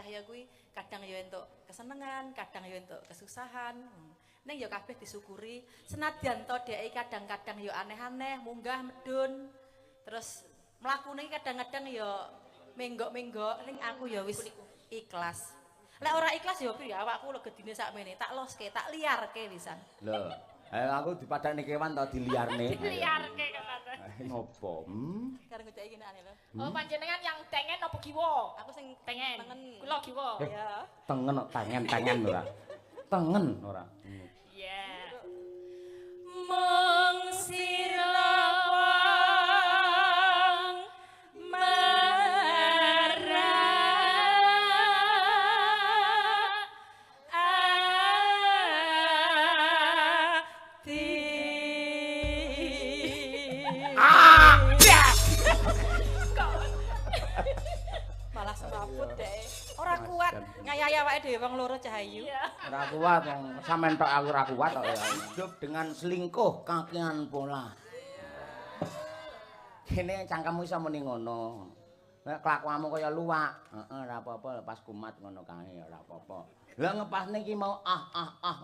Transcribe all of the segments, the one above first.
cahya kuwi kadang ya entuk kesenengan, kadang ya entuk kesusahan. Ning ya kabeh disyukuri. Senadyan to dhek kadang-kadang ya aneh-aneh, munggah medun. Terus mlakune kadang-kadang ya menggok-menggok ning aku ya wis ikhlas. Lek ora ikhlas ya piye awakku lho gedine sakmene, tak loske, tak liarke wisan. Lho, aku dipadani kewan to diliarne. Diliarke katane. Ngopo? Kareng ngecek iki nek lho. Oh panjenengan yang tengen apa kiwa? Aku sing Tengen. tengen. Kula kiwa. Ya. Tengen kok tangen ora. Tengen ora. Iya. Mung sirlawang malah semaput deh. Ora kuat ngayahi awake dhewe wong loro Cahayu. Ora kuat wong sampean tok aku ora kuat kok ya. Hidup dengan selingkuh kakean pola. Kene cangkemmu iso muni ngono. Nek kelakuanmu kaya luwak, heeh ora apa-apa pas kumat ngono kae ora apa-apa. Lah ngepasne iki mau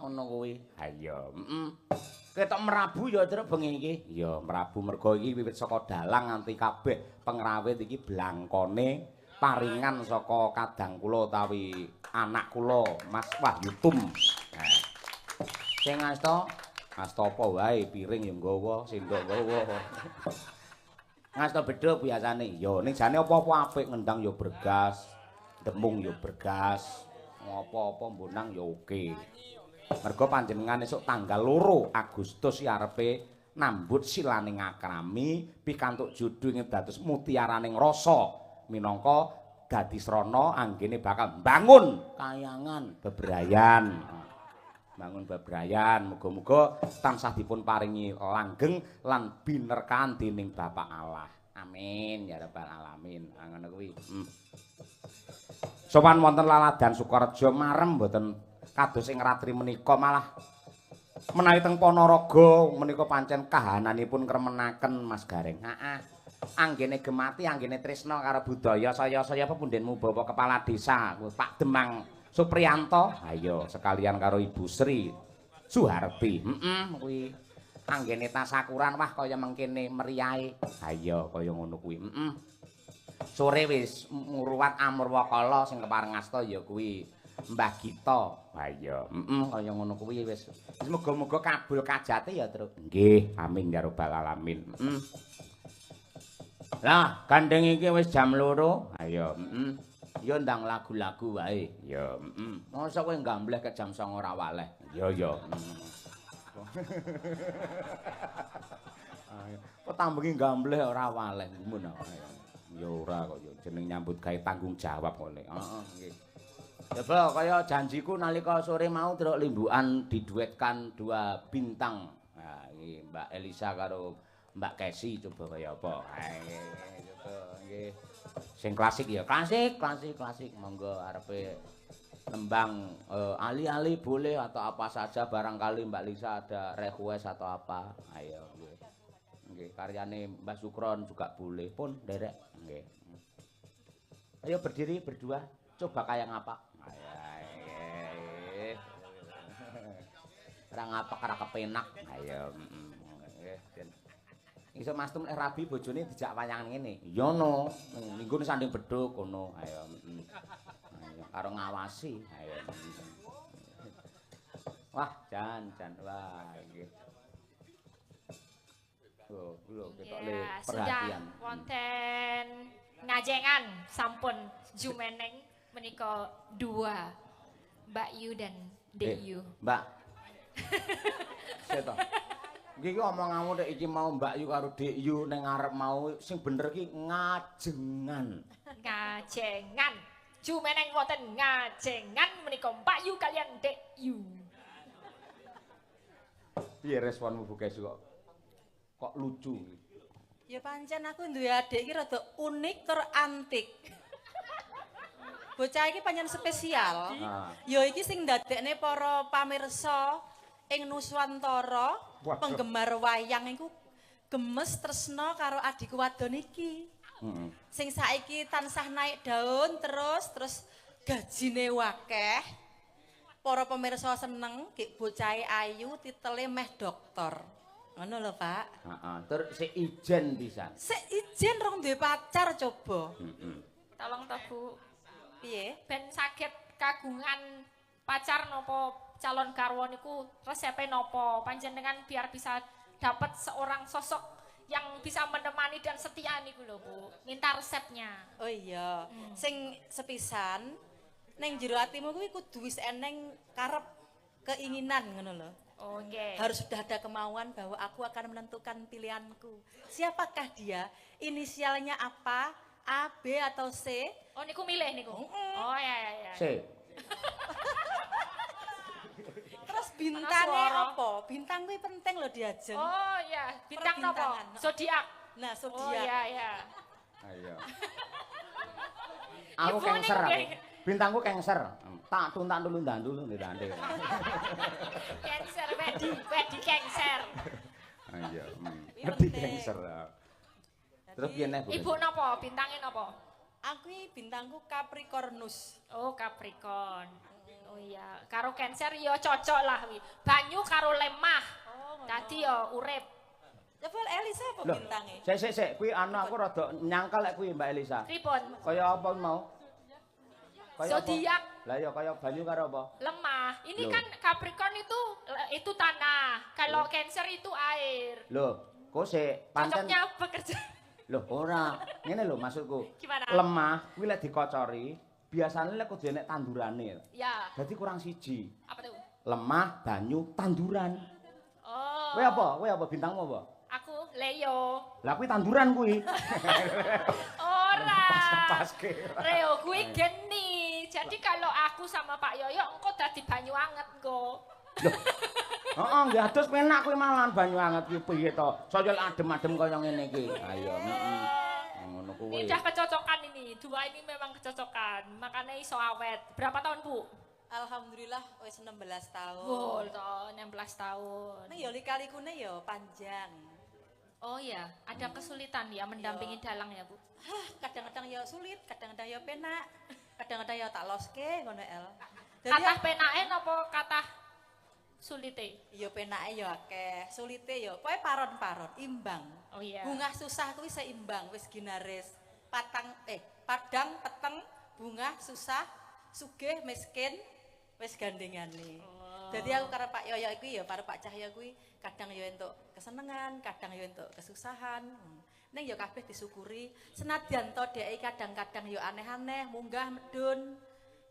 ngono kuwi. Ha iya, Ketok merabu ya truk bengi iki. Ya merabu mergo iki wiwit saka dalang nganti kabeh pengrawit iki blangkone paringan saka kadang kula utawi anak kula Mas Wahyutum. Nah. Sing asta apa wae piring ya nggawa, sendok nggawa. Ngasta bedha biasane. Ya ning jane apa-apa apik ngendang ya bergas, demung ya bergas, apa-apa mbunang ya oke. Mergo panjenengan esuk tanggal 2 Agustus ya arepe nambut silaning akrami pikantuk judul ing dados mutiaraning rasa minangka dadi srana anggene bakal bangun kayangan bebrayan. Bangun bebrayan muga-muga tansah dipun paringi langgeng lan binerkahan dening Bapak Allah. Amin ya rabbal alamin. Ngono kuwi. Sowan wonten Laladan Sukorejo marem mboten kados ing ratri menika malah menawi teng Ponorogo menika pancen kahananipun kremenaken Mas Gareng. Heeh. Anggene gemati, anggene tresna karo budaya saya pepundhenmu bawa kepala desa Pak Demang Supriyanto, ayo sekalian karo Ibu Sri Suharti. Kuwi anggene tasakuran wah kaya mengkene meriahe. Ayo kaya ngono kuwi. Sore wis ngruwat Amurwakala sing kepareng asta ya kuwi Mbah Gita. Ayo, kaya ngono kuwi wis. Wis muga-muga kabul kajate ya, Truk. Nggih, amin ya rabbal alamin. Lah, gandeng iki wis jam 2. Ayo, ya ndang lagu-lagu wae. Ya, masa kowe gambleh ke jam 09.00 ora waleh. Ya. Kok tambengi gambleh ora waleh ngono. Ya ora kok ya jeneng nyambut gawe tanggung jawab ngene. Heeh, nggih. Coba kaya janjiku nalika sore mau truk limbukan diduetkan 2 bintang. Nah, iki Mbak Elisa karo Mbak Kesi coba kaya apa. Nggih. Sing klasik ya, klasik. Monggo arepe nembang ali-ali boleh atau apa saja barangkali Mbak Lisa ada request atau apa. Ayo nggih. Nggih, karyane Mbah Sukron juga boleh pun derek. Nggih. Ayo berdiri berdua, coba kayak ngapa? Ayo. Ora ngapak ora kepenak. Ayo. Nggih. Iso Mas Tum rabi bojone dijak wayangan ngene. Ya no, minggu sanding bedhug kono. Ayo. Ayo karo ngawasi. Ayo. Wah, jan wah nggih. Oh, lho ketok le perhatian. Sudah wonten ngajengan sampun jumeneng menika 2 Mbak Yu dan Dek Yu. Mbak. Seto. Iki omonganmu nek iki mau Mbak Yu karo Dek Yu ning ngarep mau sing bener ki ngajengan. Ngajengan. Jumeneng wonten ngajengan menika Mbak Yu kalian Dek Yu. Piye responmu Bu Kesu kok lucu? Ya pancen aku duwe adik iki rada unik tur antik. Bocah iki pancen spesial. Ya iki sing ndadekne para pamirsa ing Nuswantara penggemar wayang iku gemes tresna karo adikku wadon iki. Sing saiki tansah naik daun terus gajine wakeh. Para pemirsa seneng gek bocahe ayu titele meh doktor. Ngono lho, Pak. Heeh, tur sik ijen pisan. Sik ijen rong duwe pacar coba. Tolong toh Bu, Piye? ben saged kagungan pacar nopo calon garwa niku resepe nopo panjenengan biar bisa dapat seorang sosok yang bisa menemani dan setia niku lho Bu. Minta resepnya. Oh iya, sing sepisan ning jero atimu kuwi kudu wis eneng karep keinginan ngono lho. Oh nggih. Harus sudah ada kemauan bahwa aku akan menentukan pilihanku. Siapakah dia? Inisialnya apa? A, B atau C? Oh niku milih niku. Oh ya. Sik. Terus Ana bintangnya swara. apa? Bintang kuwi penting lho diajeng. Oh ya, bintang nopo? Perbintangan. Zodiak. Nah, Oh zodiak. ya. Ayo. Aku Ibu Cancer ning aku. nggih. Bintangku Cancer. Tak tuntak dulu ndandul ndandil. Cancer wedi Cancer. Ayo. Kuwi Ngerti penting. Cancer. Terus piye neh, Bu? Ibu nopo? Bintangnya nopo? Aku iki bintangku Capricornus. Oh Capricorn. Oh iya, karo Cancer ya cocok lah wi. Banyu karo lemah. Dadi ya urip. Coba Elisa apa Loh, bintangnya? sik. Kuwi anu aku rada nyangkal lek kuwi Mbak Elisa. Pripun? Kaya apa mau? Kaya apa? Zodiak Lah ya kaya banyu karo apa? lemah. Ini Loh. kan Capricorn itu tanah. Kalau Cancer itu air. Lho, kok sik pancen Cocoknya bekerja. lho ora. Ngene lho maksudku. Gimana? Lemah kuwi lek dikocori, biasane lek kudu enek tandurane. Ya, Dadi kurang siji. apa tuh? Lemah, banyu, tanduran. Oh. Kowe apa bintangmu apa? Aku Leo. Lah kuwi tanduran kuwi. Ora. Paske. Leo kuwi geni. Jadi kalau aku sama Pak Yoyo engko dadi banyu anget engko. Heeh, nggih adus penak kuwi malahan banyu anget kuwi piye to? Saya adem-adem kaya ngene iki. Ayo, heeh. Ngono Ini kuwi. udah kecocokan ini. Dua ini memang kecocokan. Makanya iso awet. Berapa tahun, Bu? Alhamdulillah wis 16 tahun. Oh, toh 16 tahun. Ning ya lika-likune ya panjang. Oh ya, ada kesulitan ya mendampingi dalang ya, Bu. Hah, kadang-kadang ya sulit, kadang-kadang ya penak, kadang-kadang ya tak loske ngono El. Dadi Kata penake napa kata sulite? ya penake ya akeh, sulite ya pokoke paron-paron, imbang. Oh iya. Bungah susah kuwi seimbang, wis ginaris. Padang, peteng, bungah susah, sugih, miskin, wis gandengane. Jadi aku karo Pak Yoyo iki ya karo Pak Cahya kuwi kadang ya entuk kesenengan, kadang ya entuk kesusahan. Ning ya kabeh disyukuri. Senadyan to dhek kadang-kadang ya aneh-aneh, munggah medun.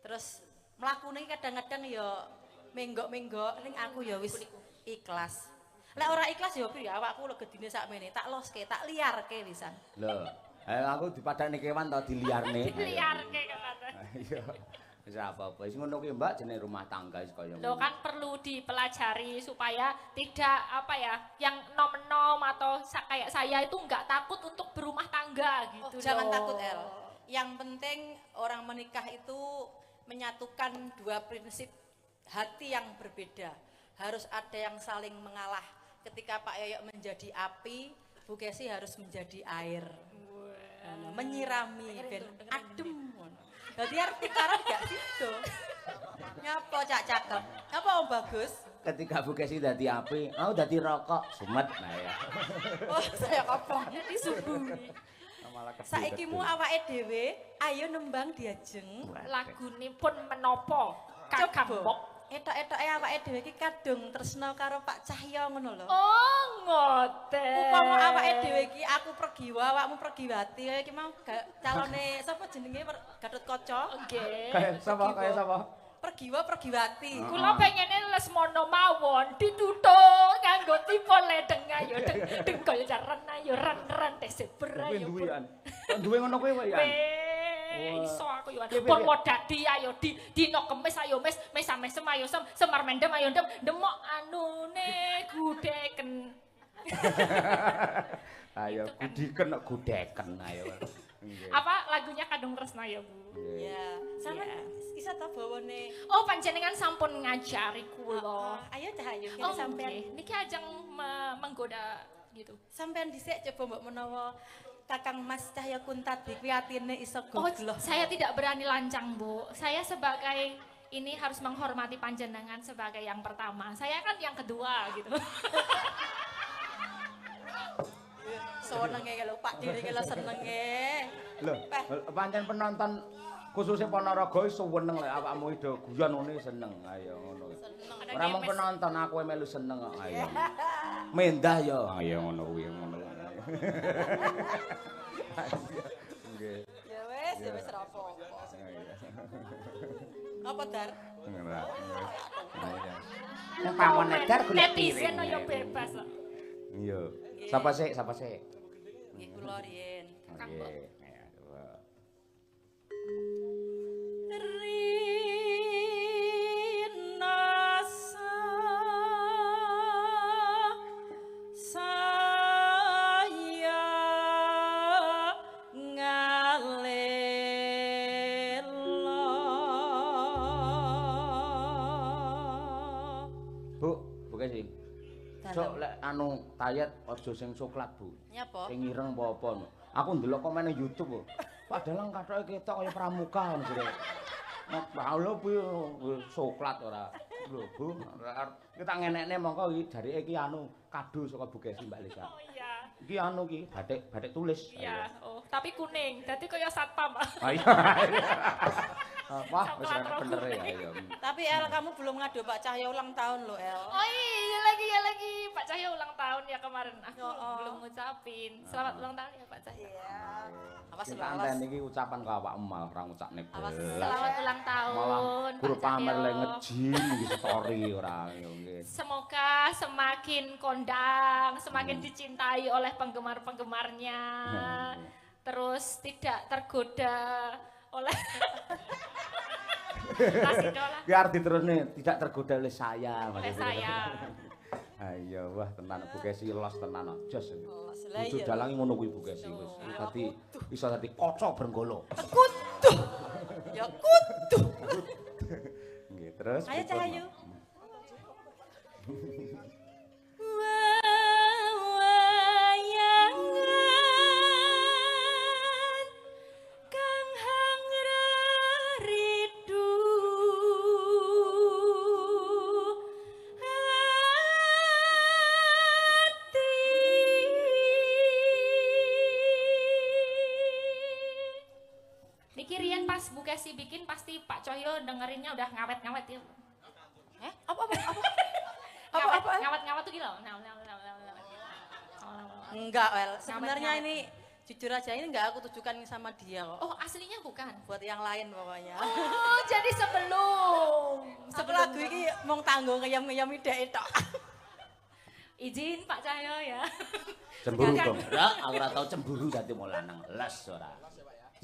Terus mlakune kadang-kadang ya menggok-menggok ning aku ya wis ikhlas. Lek ora ikhlas ya piye awakku legedine sakmene, tak loske, tak liarke wisan. Lho, aku dipadani kewan to diliarne. Liarke kata. Iya. Wis apa-apa. Wis ngono kuwi Mbak jenenge rumah tangga wis kaya Lo ngono. kan perlu dipelajari supaya tidak apa ya, yang nom-nom atau kayak saya itu nggak takut untuk berumah tangga Oh, gitu. jangan loh. takut El. Yang penting orang menikah itu menyatukan dua prinsip hati yang berbeda. Harus ada yang saling mengalah. Ketika Pak Yoyo menjadi api, Bu Kesi harus menjadi air. Menyirami ben adem. Dadi arti karat gak sido. Nyapa cak cakep? Nyapa Om Bagus? Ketika Bu Kesi dadi api, aku dadi rokok, sumet nah ya. Oh, saya kopong disuguhi. Malah kebul. Saiki mu awake dhewe ayo nembang diajeng. Lagune pun menopo kagambok. Etok-etoke awake dhewe iki kadung tresna karo Pak Cahya ngono lho. Oh ngoten. Upama awake dhewe iki aku Pergiwa, awakmu Pergiwati, kaya iki mau calone sapa jenenge Gatotkaca? Nggih. Kayak sapa? Kayak sapa? Pergiwa Pergiwati. Kula pengene Lesmono mawon dituthuk nganggo tipe ledeng ayo deng kaya jaran ayo ran teseber Kuwi ayo. duwe an. Kok duwe ngono kuwi kok ya? Iso aku yo. Piye, piye, Pun piye? mau dadi ayo dino kemis ayo mes mesam-mesem ayo semar mendem ayo demok anune gudeken. Ayo gudiken kok gudeken ayo. Nggih. Apa lagunya Kadung Tresna ya, Bu? Ya, sama Iya. isa ta bawane. Oh, panjenengan sampun ngajari kula. Ayo cah ayo kene Oh, sampean. nggih. Niki ajeng menggoda gitu. Sampean dhisik coba mbok menawa Kakang Mas Cahya Kuntadi kuwi atine iso Oh, gogloh. saya tidak berani lancang, Bu. Saya sebagai ini harus menghormati panjenengan sebagai yang pertama. Saya kan yang kedua gitu. Senenge kalau Pak Diri kalau senenge. Lho, pancen penonton khususnya Ponorogo seneng lek awakmu ido guyon ngene seneng. Ayo ngono. Seneng. Ora mung penonton aku melu seneng kok. Ayo. Mendah ya. Ayo ngono kuwi ngono. Nggih. Ya wis ora apa-apa. Apa Dar? Enggak. Nek pamon edar golek Netizen yo bebas kok. Iya. Sapa sik? Sapa sik? Nggih kula riyen. Nggih. Rinasa Bu Kesi. Sok lek anu tayet aja sing coklat, Bu. Nyapa? Sing ireng apa-apa. Aku ndelok komen nang YouTube, Bu. Padahal kathoke ketok kaya pramuka ngono jare. Nah, lho Bu coklat ora. Lho Bu, kita ngenekne mongko iki jarike iki anu kado saka Bu Kesi Mbak Lisa. Oh iya. Iki anu iki batik tulis. Iya, oh, tapi kuning. Dadi kaya satpam. Ayo. Wah, wis bener ya, ayo. Tapi El kamu belum ngadu Pak Cahya ulang tahun loh El. Oh iya lagi. Pak Cahya ulang tahun ya kemarin. Aku belum ngucapin. Selamat ulang tahun ya Pak Cahya. Iya. Awas Kita anten iki ucapan ke awakmu malah ora ngucapne belas. Selamat ulang tahun. Malah guru Pak pamer Cahyo. le ngejin iki story ora yo nggih. Semoga semakin kondang, semakin dicintai oleh penggemar-penggemarnya. Terus tidak tergoda oleh Mas Idola. Ki arep diterusne tidak tergoda oleh saya. Oleh saya. Ayo wah tenan Bu Kesi los tenan jos. Lah Lucu iya. dalangi ngono kuwi Bu Kesi wis. Dadi iso dadi kaca brenggolo. Kudu. Ya kudu. Nggih, terus. Ayo pripun, Cahyo. Mak? Wayangan kang hangraridu ati Niki riyen pas Bu Kesi bikin pasti Pak Cahyo dengerinnya udah ngawet-ngawet ya. Apa? Ngawet-ngawet tuh gila. Enggak, El. Sebenarnya Ngawet-ngawet. ini jujur aja ini enggak aku tujukan sama dia kok. Oh, aslinya bukan. Buat yang lain pokoknya. Oh, jadi sebelum Lagu iki mung tanggung ngeyam-ngeyam dhek tok. izin Pak Cahyo ya. Cemburu dong. Ora, aku ora tau cemburu dadi mau lanang. Les ora.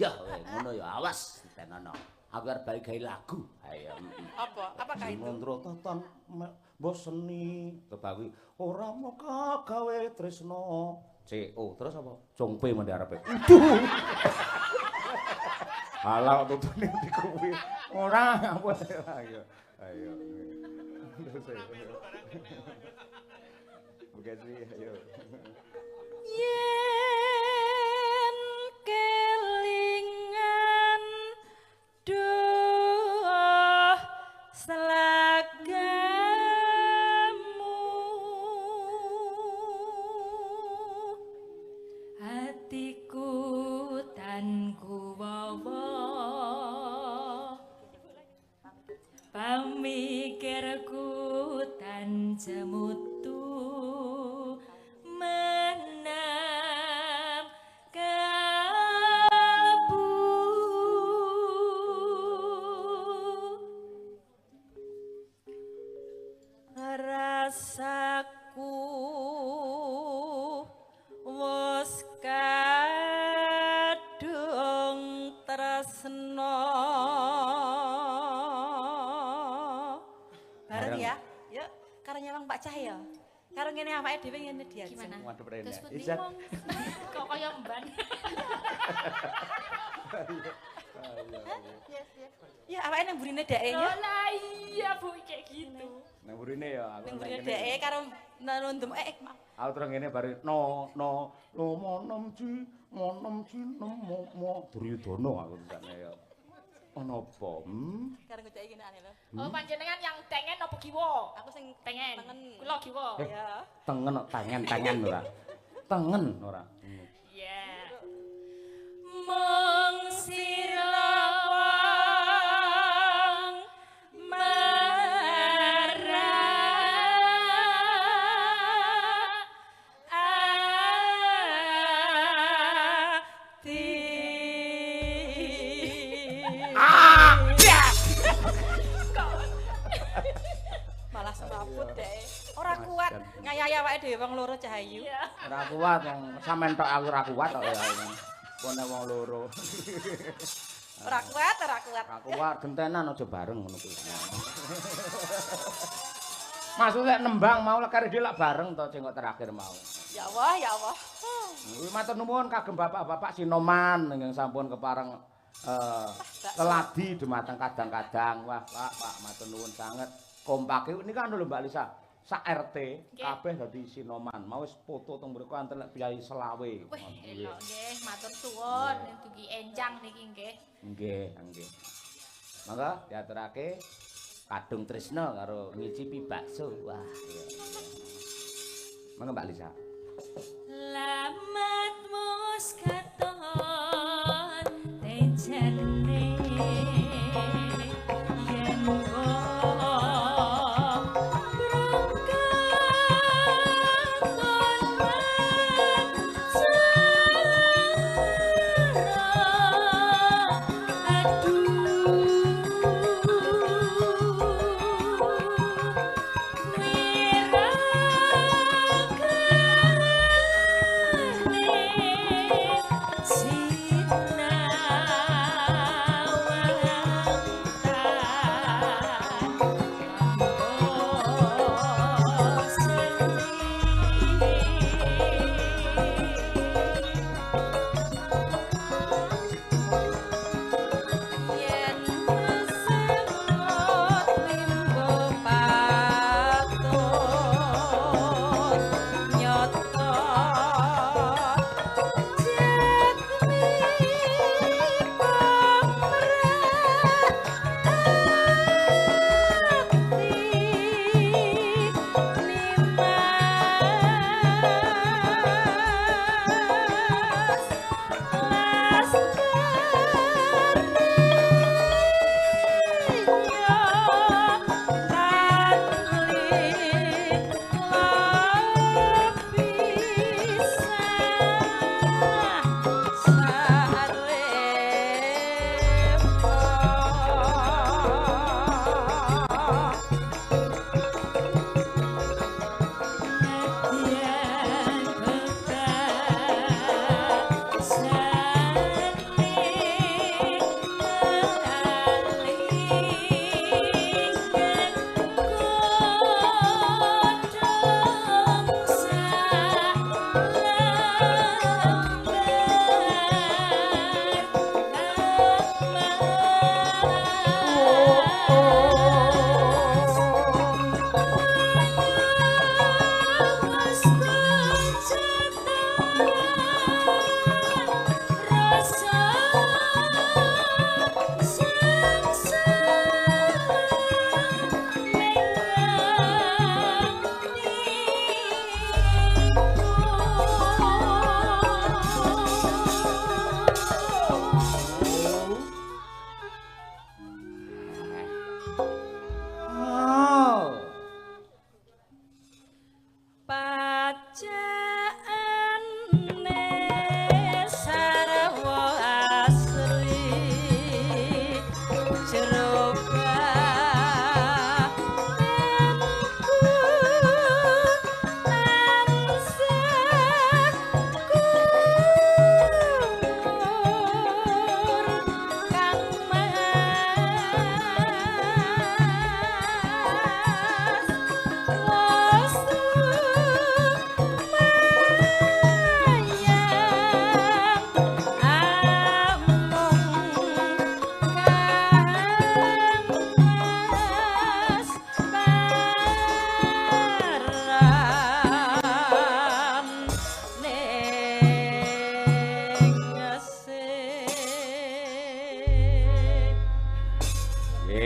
Ya we ngono ya awas tenono. Aku arep balik gawe lagu. Ayo. Apa? Apakah itu? Mondro toton boseni kebawi ora mau gawe tresno. CO terus apa? Jongpe mende arepe. Halah tutune ndi kuwi. Ora apa ayo. Ayo. Bukasi ayo. Yen kelingan doh selagamu hatiku tan kuwawa pamikirku tan jemutu menam kalbu rasaku wis kadung tresno bareng ya yuk karo nyawang Pak Cahya karo ngene awake dhewe ngene dia Gimana? Waduh, Brenda. Terus putih Izat. mong. Kok kaya mban. ya awake nang burine dheke ya Lolai. Iya Bu, kayak gitu. Nang burine ya aku. Ning mrene dheke karo nundum Aku terus ngene bari lo monom ji nemo Duryudana aku sakne ya. Ana apa? karo ngocek iki nek lho. Oh panjenengan yang tengen apa kiwa? Aku sing Tengen. tengen. Kula kiwa. Ya. Tengen kok tangen ora. Tengen ora. Iya. Mung sirawang malah semaput deh. Ora kuat ngayahi awake dhewe wong loro Cahayu. Iya. Ora kuat wong sampean tok aku ora kuat kok ya. Kono wong loro. Ora kuat. Ora kuat gentenan aja bareng ngono kuwi. Maksudnya nembang mau karo dhewe lak bareng to sing kok terakhir mau. Ya Allah, ya Allah. Kuwi matur nuwun kagem bapak-bapak Sinoman ingkang sampun kepareng keladi dumateng kadang-kadang. Wah, Pak matur nuwun sanget. Kompake niku anu lho Mbak Lisa. Sak RT kabeh dadi Sinoman. Mau wis foto teng mriku anten biayi selawe. Wih, enak nggih, matur suwun dugi enjang niki nggih. Nggih. Mangga diaturake kadung tresna karo ngicipi bakso. Wah, iya. Mangga Mbak Lisa. Lamat mus katon tenjane yen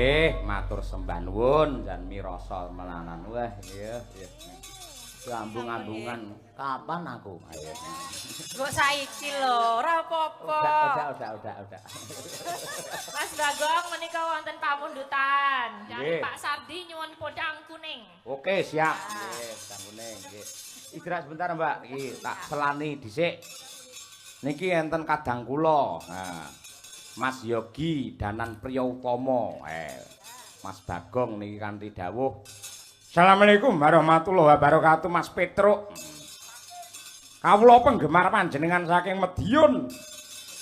Nggih, matur sembah nuwun jan mirasa melanan. Wah, iya. Ambung-ambungan. Kapan aku? Ayo. Kok saiki lho, ora apa-apa. Udah. Mas Bagong menika wonten pamundutan dari Nggih. Pak Sardi nyuwun podang kuning. Oke, siap. Nggih, podang kuning, nggih. Istirahat sebentar, Mbak. Iki tak selani dhisik. Niki enten kadang kula. Nah, Mas Yogi Danan Priyawutama. Mas Bagong niki kanthi dawuh. Assalamualaikum warahmatullahi wabarakatuh, Mas Petruk. Kawula penggemar panjenengan saking Madiun.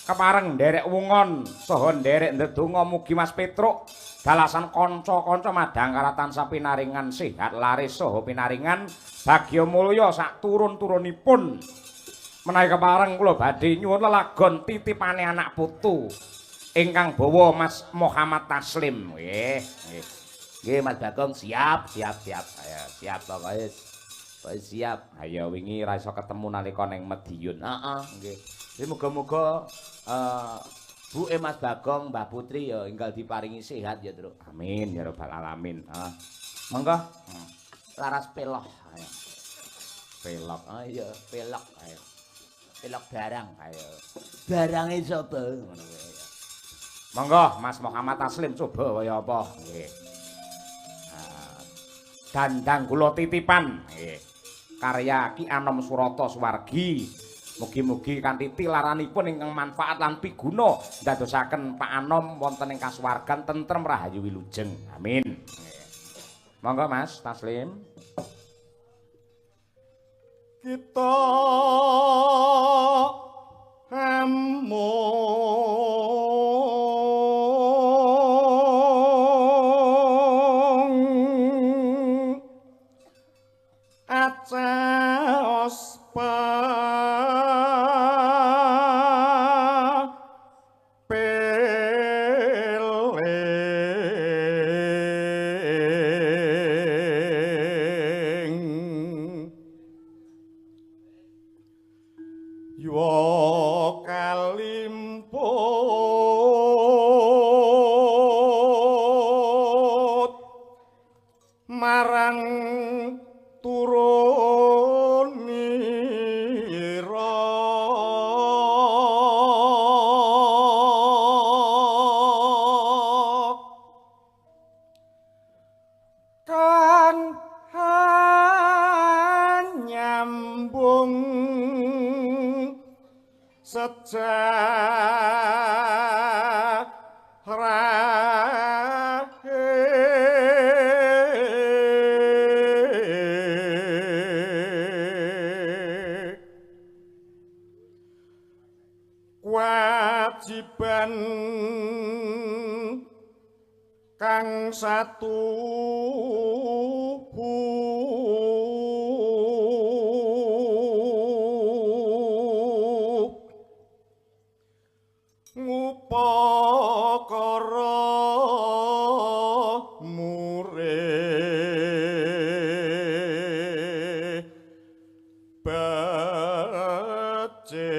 Kepareng nderek wungon saha nderek ndedonga mugi Mas Petruk dalasan kanca-kanca madang karatan sapinaringan sehat laris saha pinaringan bagya mulya sak turun-turunipun. Menawi kepareng kula badhe nyuwun lelagon titipane anak putu ingkang bawa Mas Muhammad Taslim. Nggih, Mas Bagong siap. Ayo, siap pokoke. Pokoke siap. Ayo wingi ra iso ketemu nalika ning Madiun. Heeh, nggih. Jadi muga-muga buke Mas Bagong, Mbah Putri ya enggal diparingi sehat ya, Truk. Amin ya rabbal alamin. Monggo. Laras pelok. Ayo. Pelok. Ayo, pelok. Ayo. Pelok barang. Ayo. Barange sapa? Ngono kuwi. Monggo Mas Muhammad Taslim coba kaya apa? Nggih. Dandang kula titipan nggih. Karya Ki Anom Surata Suwargi. Mugi-mugi kanthi tilaranipun ingkang manfaat lan piguna ndadosaken Pak Anom wonten ing kasuwargan tentrem rahayu wilujeng. Amin. Monggo Mas Taslim. Kita acaos marang turunira kang nyambung kewajiban kang satu ngupakara mure bace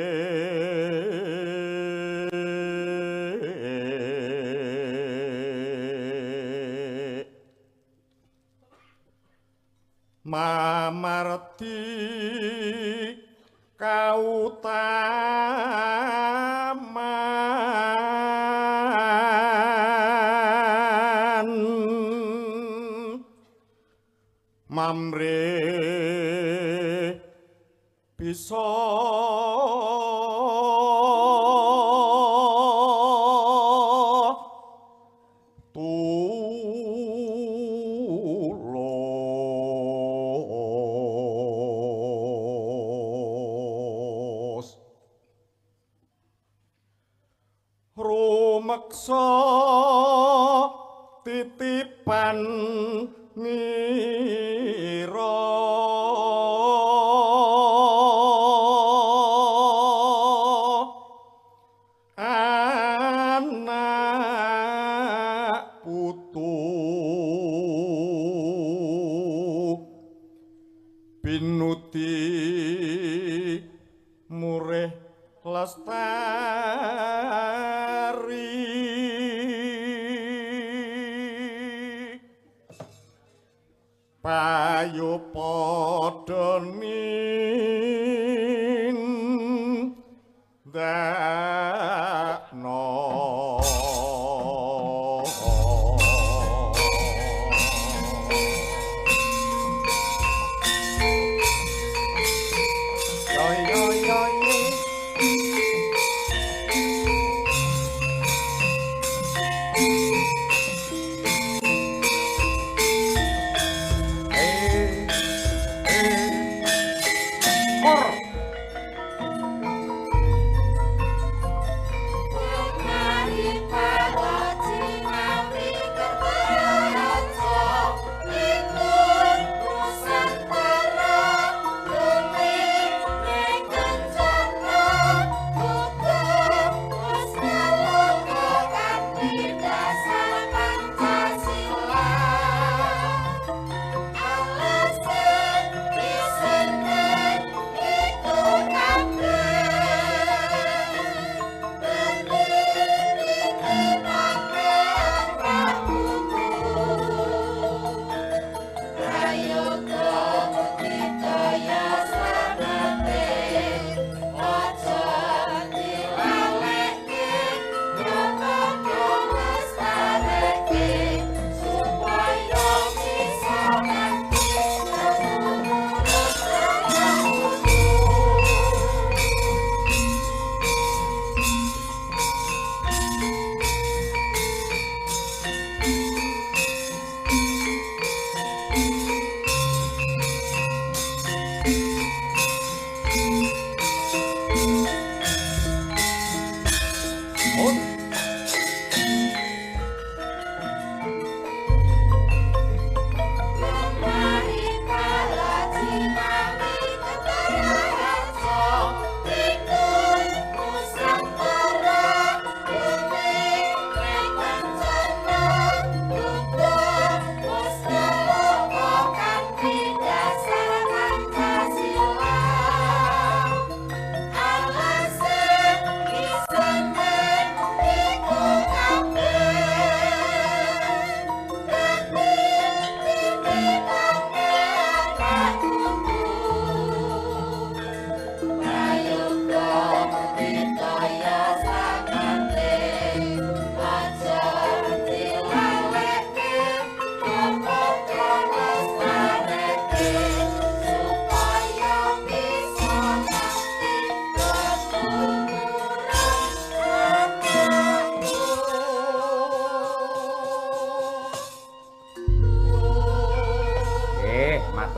mamarti kautaman mamre bisa rumeksa titipan ngira anak putu pinuti murih lestari payu padha nindakno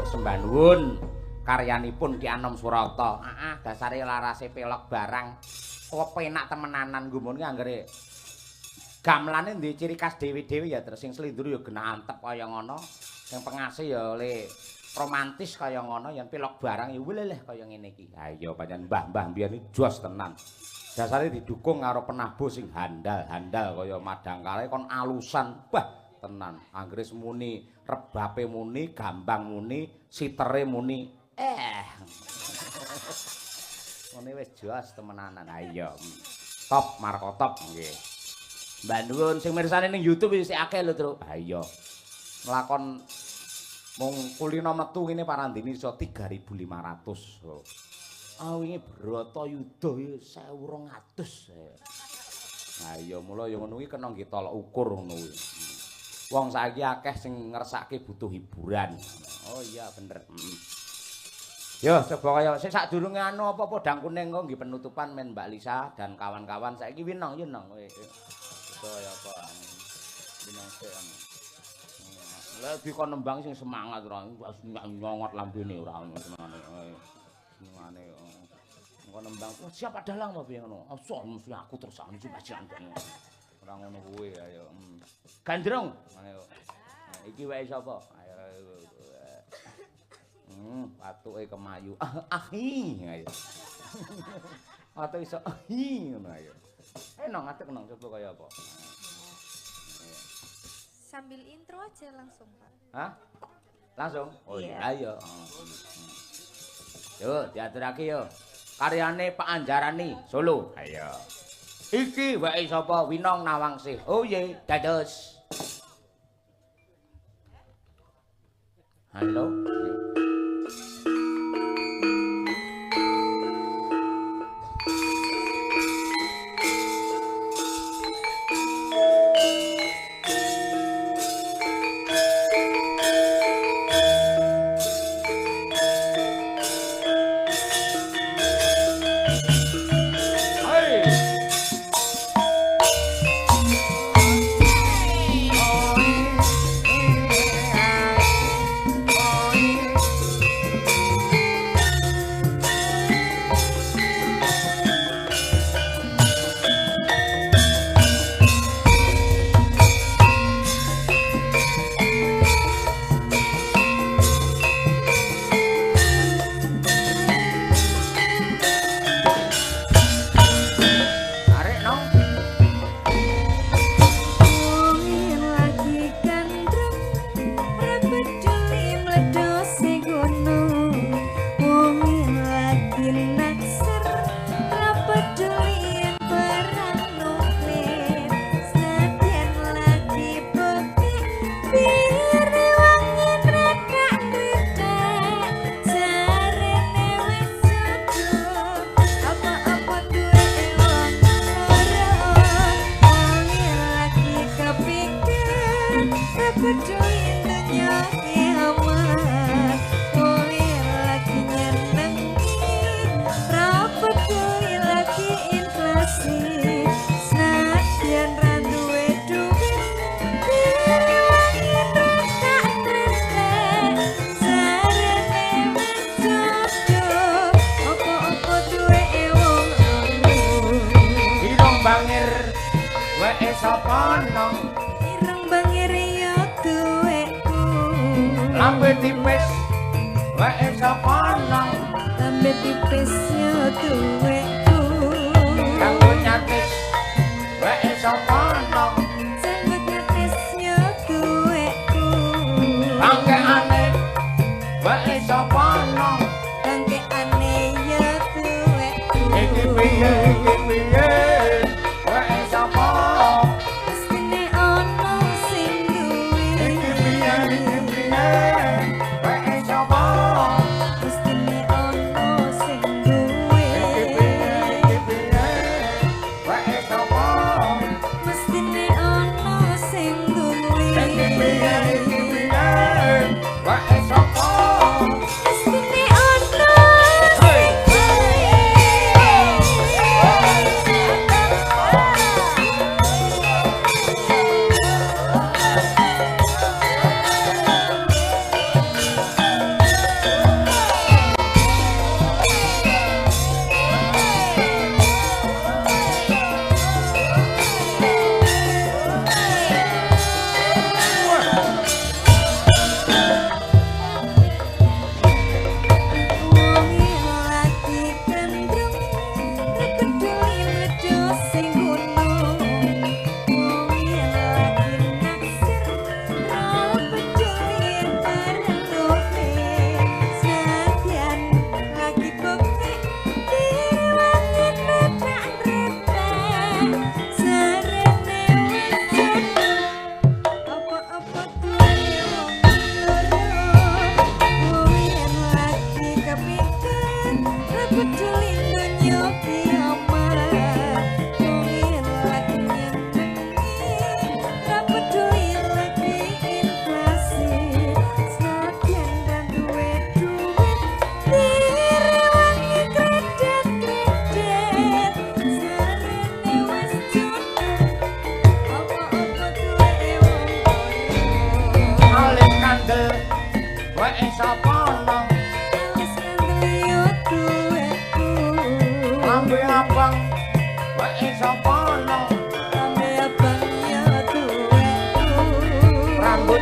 sembah nuwun karyanipun Ki Anom Surata. Dasare larase pelok barang. Kok penak temenanan gumun ki anggere gamelane duwe ciri khas dhewe-dhewe ya terus sing slindru ya genah antep kaya ngono. Sing pengasih ya le romantis kaya ngono, yen pelok barang ya weleleh kaya ngene iki. Ha iya pancen mbah-mbah mbiyen iki jos tenan. Dasare didukung karo penabuh sing handal-handal kaya madangkare kon alusan. Bah tenan, anggere muni rebape muni, gambang muni, sitere muni. Ngene wis jos temenanan. Ha iya. Top marko top nggih. Mbah nuwun sing mirsani ning YouTube wis akeh lho, Tru. Ha iya. Nglakon mung kulino metu ngene parandene iso 3.500. Wingi Bratayuda ya 1.200. Nah iya mula ya ngono kuwi kena nggih tolok ukur ngono kuwi. Wong saiki akeh sing ngersake butuh hiburan. Oh iya bener. Yo coba kaya sing sadurunge anu apa dang kuning kok nggih penutupan men Mbak Lisa dan kawan-kawan saiki winong yo nang kowe. Kaya apa. Winong sik. Lah dikon nembang sing semangat ora nyongot lambene ora senengane. Senengane engko nembang siapa dalang apa piye ngono. Asa mesti aku terus anu bajikan. Ora ngono kuwi ayo. Gandrung ayo. Iki wae sapa? Ayo. Patuke kemayu. Ahi ayo. Atau iso ahi ngono ayo. Nang ngadeg nang coba kaya apa? Sambil intro aja langsung, Pak. Hah? Langsung? Oh iya, ayo. Yo, diaturake yo. Karyane Pak Anjarani Solo. Ayo. Iki wae sapa Winong Nawangsih. Oh ye, dados. Halo. Lambe tipis wae sapa nang lambe tipis yo duweku kanggo nyatis wae sapa nang sanggo nyatis yo duweku bangkeane wae sapa nang bangkeane yo duweku iki piye wae sapa mestine ono sing duwe iki piye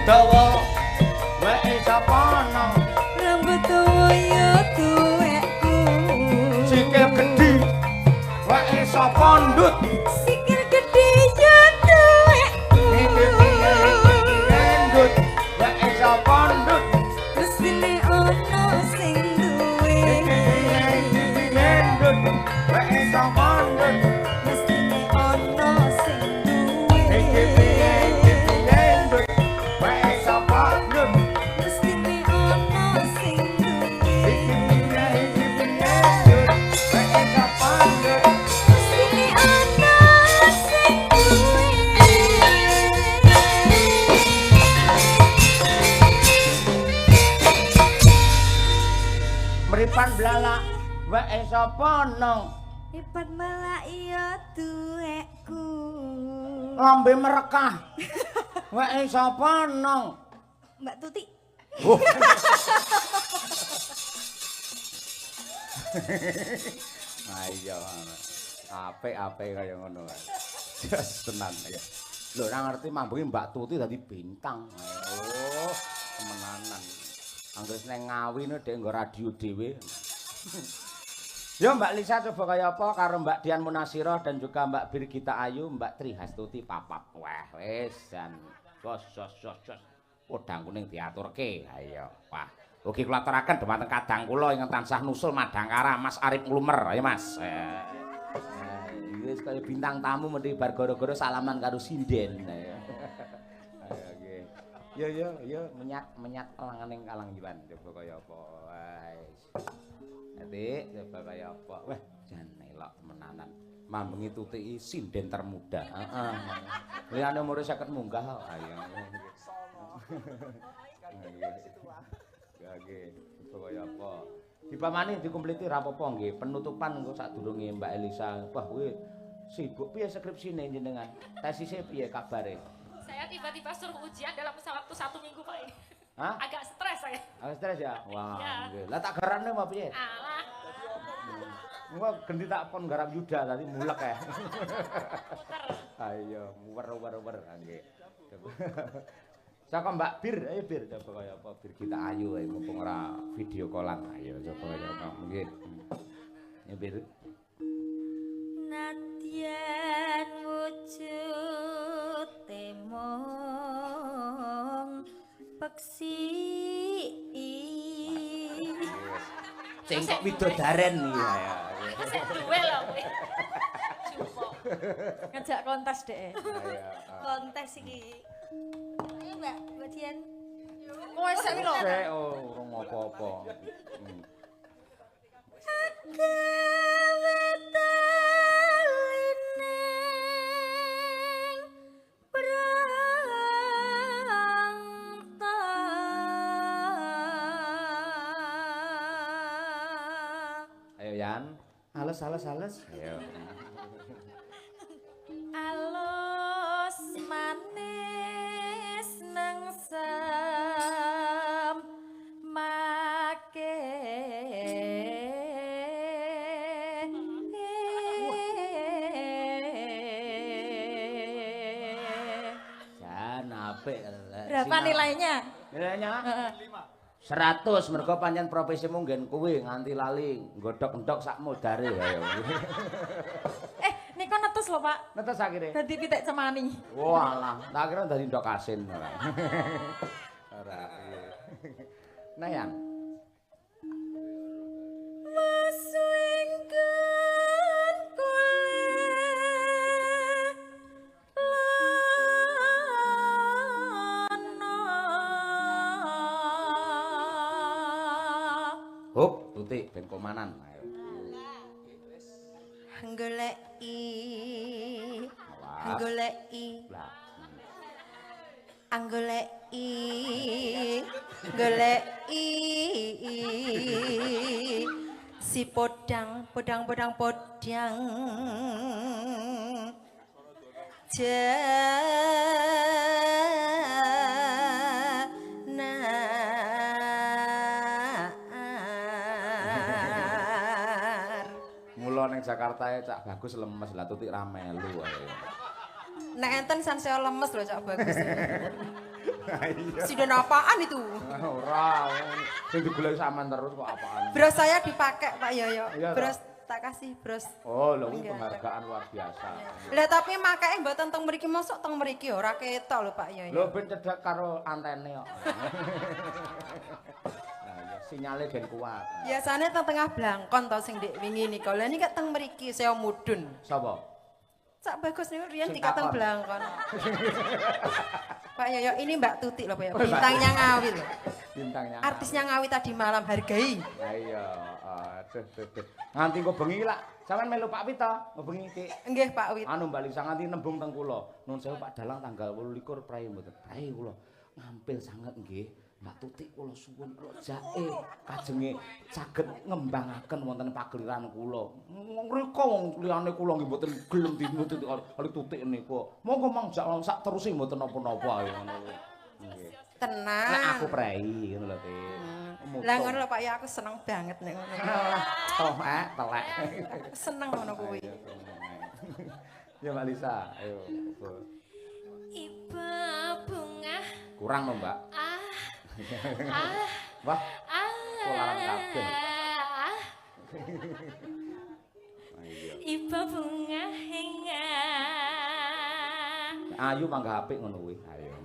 dawa wae sapa nang rambut dawa ya tuwekku sikil gedhi wae sapa ndut sikil gedhi ya tuwekku ndut wae sapa ndut mestine ono sing duwe ndut wae sapa ndut mestine ono sing duwe wae sapa Ipan blalak wae sapa nong Ipan malah iya duwekku. lambe merekah wae sapa nong Mbak Tuti. oh. Ayo apik-apik kaya ngono kae jas tenan ya lho ora ngerti mambuke Mbak Tuti dadi bintang oh temenanan anggere neng ngawi dhek nggo radio dhewe. Yo Mbak Lisa coba kaya apa karo Mbak Dian Munasirah dan juga Mbak Birgita Ayu, Mbak Tri Hastuti papap. Wah, wis jan jos. Podang kuning diaturke. Ayo, wah. Ugi kula aturaken dhumateng kadang kula ingkang tansah nusul Madangkara Mas Arif Nglumer. Ayo Mas. Wis kaya bintang tamu mesti bar gara-gara salaman karo sinden. Ayo. Ayo nggih. Yo menyat langaning kalanggilan coba kaya apa. Wis. Adik, coba kaya apa? Wah, jan elok temenanan. Mambengi Tuti sinden termuda. Heeh. Liyane umure 50 munggah kok. Ayo. Nggih, coba kaya apa? Dipamani dikumpliti ra apa-apa nggih. Penutupan engko sadurunge Mbak Elisa. Wah, kuwi sibuk piye skripsine jenengan? Tesise piye kabare? Saya tiba-tiba suruh ujian dalam waktu 1 minggu Pak ini. Hah? Agak stres saya. Agak stres ya? Wah, Ya. nggih. Lah tak garane apa piye? Alah, Engko gendi tak pon garap Yuda tadi mulek ya. muter. Ayo, muwer nggih. Saka Mbak Bir, ayo Bir coba kaya apa Bir kita ayu ae mumpung ora video callan. Ayo coba kaya apa nggih. Ya Bir. Nadyan wujud temong peksi. Sing kok widodaren iki ya. Saya duwe lho. Cukup. Ngejak kontes deh. Ayo. Kontes iki. Ayo Mbak Dian. Wes sak lho. Sik urung apa-apa. Gawe talining branta. Ayo Yan. Halus. Ayo. Alus manis nengsem make Jan apik. Berapa nilainya? Nilainya? 100 mergo pancen profesimu nggen kuwi nganti lali nggodhok-endhok sak modare ayo. Nika netes lho Pak. Netes akhire. Dadi pitik cemani. Walah, tak kira dadi ndok asin ora. Ora. Nah, Yan. Masuingkan kulit lana. Hup, Tuti ben komanan. Ayo. Goleki Awas. goleki Lah. anggoleki goleki si podang janar. Mula ning Jakarta cak bagus lemes lah Tuti ra melu ae. Nek enten sanseo lemes lho Cak Bagus. Iya. Sinden apaan itu? Ora, sing digoleki sampean terus kok apaan. Bros saya dipakai Pak Yoyo. Iya, Bros tak kasih bros. Oh, lho kuwi Enggak. penghargaan luar biasa. Lah tapi makake mboten teng mriki mosok teng mriki ora ketok lho Pak Yoyo. Lho ben cedhak karo antene kok. Nah, ya sinyale ben kuat. Biasane teng tengah Blangkon to sing ndek wingi nika. Lah niki teng mriki saya mudun. Sapa? Cak Bagus niku riyen Sing dikateng takon. Blangkon. Pak Yoyo ini Mbak Tuti loh Pak Yoyo. Oh, Mbak Bintangnya Ngawi loh. Bintangnya. Artisnya Ngawi tadi malam hargai. Lah iya, aduh. Nganti kok bengi lak. Sampeyan melu Pak Wit to, bengi Dik. Nggih Pak Wit. Anu Mbak Lisa nganti nembung teng kula. Nuwun sewu Pak Dalang tanggal 28 Prai mboten. Prai kula ngampil sanget nggih. Mbak Tutik kula suwun jae kajenge saged ngembangaken wonten pageliran kula. Ngrika wong liyane kula nggih mboten gelem dinututi kali Tutik niku. Monggo mangsak sak terus mboten napa-napa ya ngono kuwi. Nggih. Tenang. Nek aku prei ngono lho, Tik. Lah ngono lho Pak ya aku seneng banget nek ngono. Toh, telek. Seneng ngono kuwi. Ya Mbak Lisa, ayo. Iba bunga. Kurang lho, Mbak. Wah. Kolaran kabeh. Iba bunga henga. Ayu mangga apik ngono kuwi. Ayo.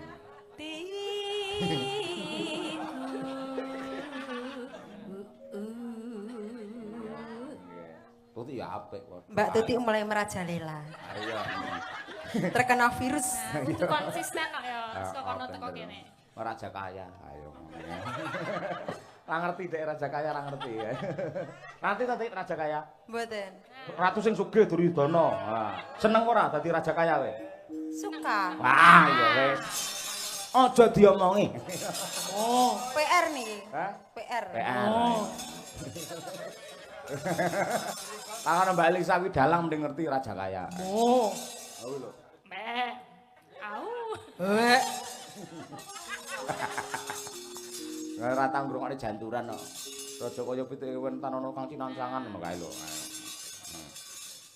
Tuti ya apik kok. Mbak Tuti mulai merajalela. Ayo. Terkena virus. Kudu konsisten kok ya, saka kono teko kene. Raja kaya, ayo. Ra ngerti dek raja kaya ra ngerti ya. Nanti tadi raja kaya. Mboten. Ratu sing sugih Duryudana. Nah, seneng ora dadi raja kaya kowe? Suka. Wah, ya wis. Aja diomongi. Oh, PR nih. Hah? PR. PR. Tangan Mbak Lisa kuwi dalang mending ngerti raja kaya. Oh. Au lho. Mbak. Au. Ora tau ngrungokne janturan kok. Raja kaya pitike wentan ana kang cinancangan ngono kae lho.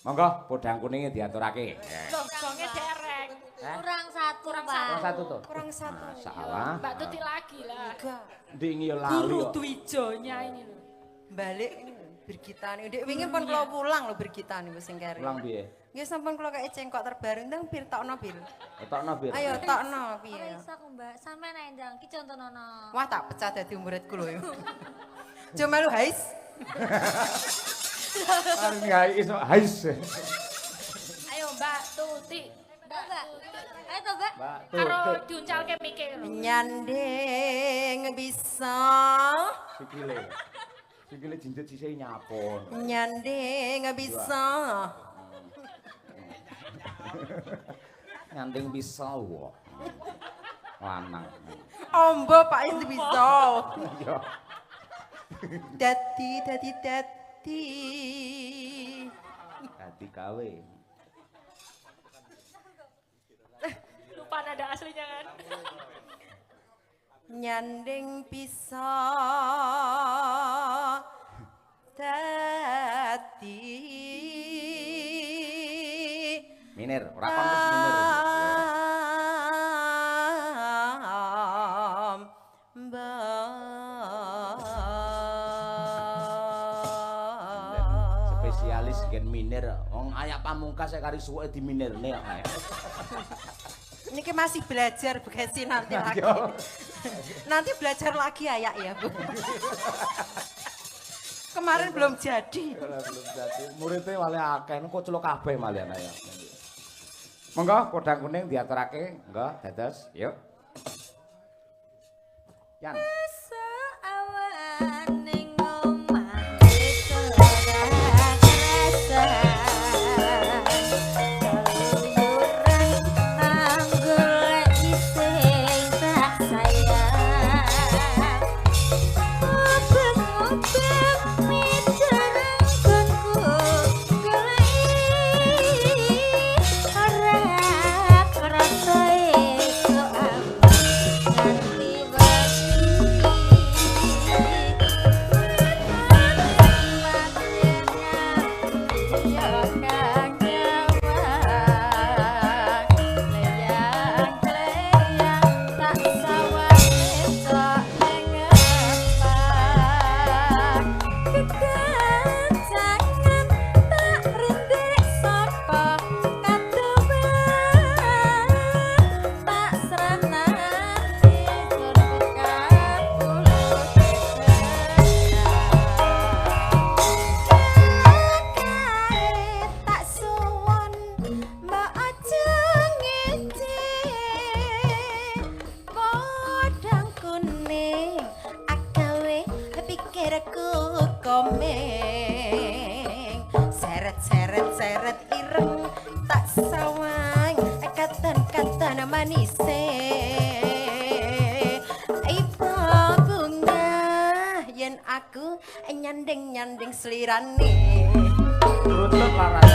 Monggo podang kuninge diaturake. Loh, gonge dereng. Kurang satu, Pak. Kurang satu tuh. Kurang satu. Masalah. Mbak Tuti lagi lah. Enggak. Ndingi yo lali Guru kok. Twijonya ini loh. Balik Birgitani. Dek wingi pun kula pulang lho Birgitani wis sing kere. Pulang piye? Nggih sampun kula kei cengkok terbaru ndang bir tokno bir. Etokno bir. Ayo tokno piye. Ora iso aku Mbak, sampean ae ndang ki contonono. Wah tak pecah dadi muridku lho. Cuma lu hais. Arep ngais hais. Ayo Mbak Tuti. Mbak. Ayo to, Mbak. Mbak Karo Tutik. diuncalke mikir. Nyanding bisa. Sikile. Sikile jinjit sisih nyapon. Nyanding bisa. Nyanting bisa wah. Lanang. Ombo Pak itu bisa. Yo. Dadi. Dadi gawe. Lupa nada aslinya kan. Nyanding bisa dadi Minir, ora kon wis minir. Spesialis gen minir. Wong ayak pamungkas sek kari suweke diminirne kok. Niki masih belajar bekasi nanti lagi. Nanti belajar lagi ayak ya Bu. Kemarin belum jadi. Belum jadi. Muridnya malah akeh, kok celuk kabeh malah ya. Monggo podang kuning diaturake, monggo dados, yuk. Yan. Awan ning omah kerak rasa. Keluyuran anggol isih tak sayang. Obeng-obeng mijarang gonku gelai. Arak rasae soal nganti wasi. nyanding selirane. Rutut laras.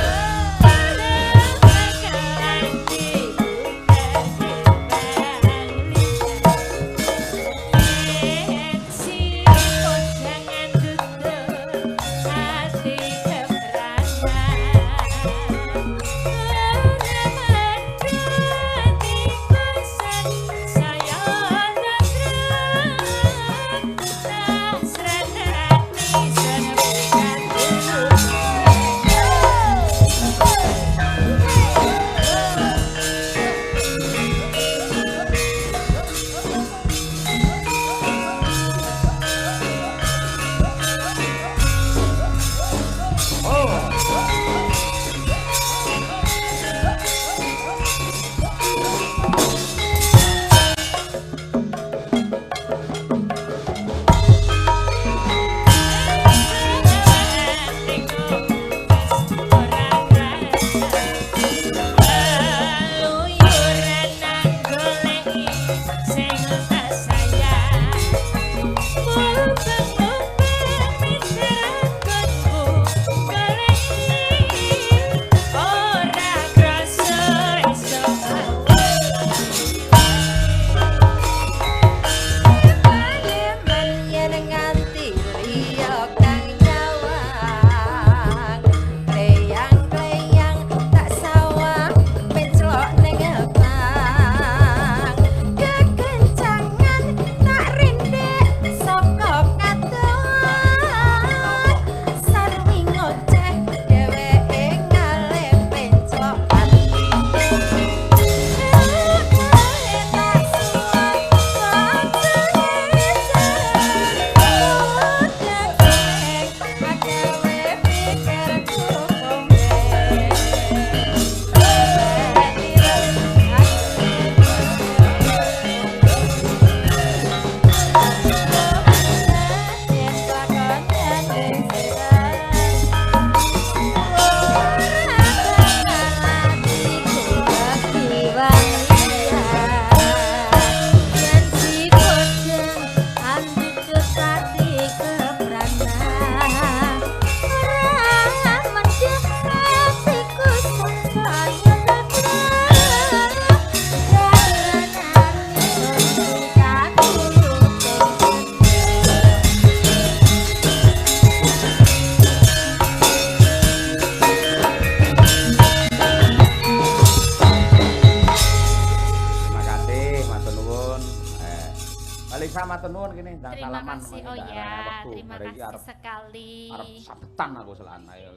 Lisa matur nuwun kene ndang Terima salaman kasih. Oh mengenai ya, waktu. terima Hari iki kasih sekali. Arep sabetan aku selan. Ayo,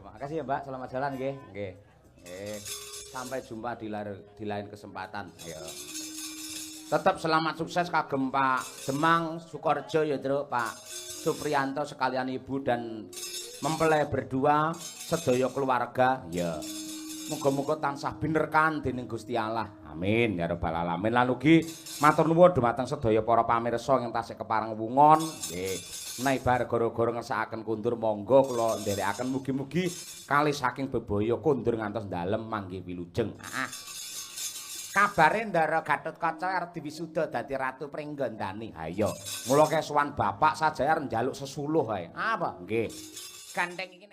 makasih ya Mbak, selamat jalan nggih. Nggih. Sampai jumpa di lain kesempatan. Ayo. Tetap selamat sukses kagem Pak Demang Sukorejo ya Truk, Pak Supriyanto sekalian Ibu dan mempelai berdua sedaya keluarga ya. Muga-muga tansah binerkan dening Gusti Allah. Amin ya rabbal alamin. Lan ugi matur nuwun dumateng sedaya para pamirsa ingkang tasih kepareng wungon. Nggih. Menawi bar gara-gara ngersakaken kundur monggo kula nderekaken mugi-mugi kalih saking bebaya kundur ngantos dalem mangke wilujeng. Kabare Ndara Gatotkaca arep diwisuda dadi ratu Pringgandani. Ha iya. Mula kesuwan bapak saja arep njaluk sesuluh ae. Apa? Nggih. Gandeng iki